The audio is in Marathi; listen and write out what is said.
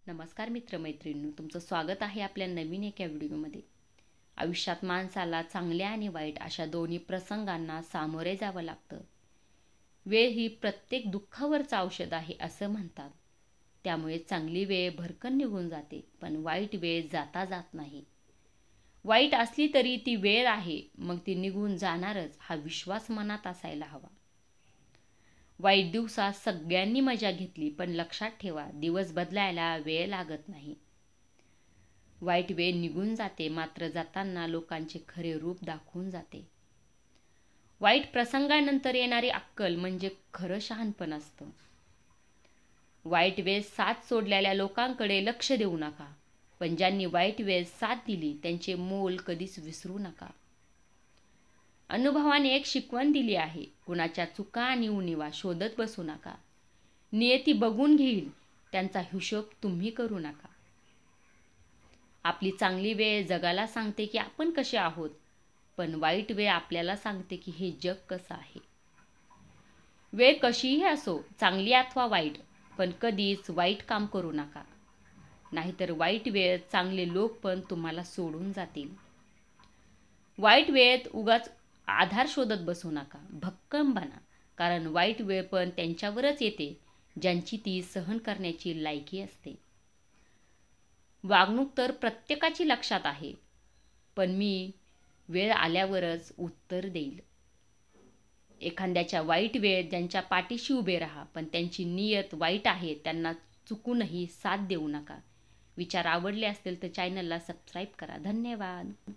नमस्कार मित्रमैत्रिणींनो, तुमचं स्वागत आहे आपल्या नवीन एका व्हिडिओमध्ये. आयुष्यात माणसाला चांगल्या आणि वाईट अशा दोन्ही प्रसंगांना सामोरे जावं लागतं. वेळ ही प्रत्येक दुःखावरचं औषध आहे असं म्हणतात. त्यामुळे चांगली वेळ भरकन निघून जाते, पण वाईट वेळ जाता जात नाही. वाईट असली तरी ती वेळ आहे, मग ती निघून जाणारच हा विश्वास मनात असायला हवा. वाईट दिवसात सगळ्यांनी मजा घेतली, पण लक्षात ठेवा, दिवस बदलायला वेळ लागत नाही. वाईट वेळ निघून जाते, मात्र जाताना लोकांचे खरे रूप दाखवून जाते. वाईट प्रसंगानंतर येणारी अक्कल म्हणजे खरं शहाणपण असतं. वाईट वेळ साथ सोडलेल्या लोकांकडे लक्ष देऊ नका, पण ज्यांनी वाईट वेळ साथ दिली त्यांचे मोल कधीच विसरू नका. अनुभवाने एक शिकवण दिली आहे, कुणाच्या चुका आणि उणिवा शोधत बसू नका. नियती बघून घेईल, त्यांचा हिशोब तुम्ही करू नका. आपली चांगली वेळ जगाला सांगते की आपण कसे आहोत, पण वाईट वेळ आपल्याला सांगते की हे जग कसं आहे. वेळ कशीही असो, चांगली अथवा वाईट, पण कधीच वाईट काम करू नका. नाहीतर वाईट वेळ चांगले लोक पण तुम्हाला सोडून जातील. वाईट वेळेत उगाच आधार शोधत बसू नका, भक्कम बना, कारण वाईट वेळ पण त्यांच्यावरच येते ज्यांची ती सहन करण्याची लायकी असते. वागणूक तर प्रत्येकाची लक्षात आहे, पण मी वेळ आल्यावरच उत्तर देईल. एखाद्याच्या वाईट वेळेत ज्यांच्या पाठीशी उभे राहा, पण त्यांची नियत वाईट आहे त्यांना चुकूनही साथ देऊ नका. विचार आवडले असतील तर चॅनलला सबस्क्राईब करा. धन्यवाद.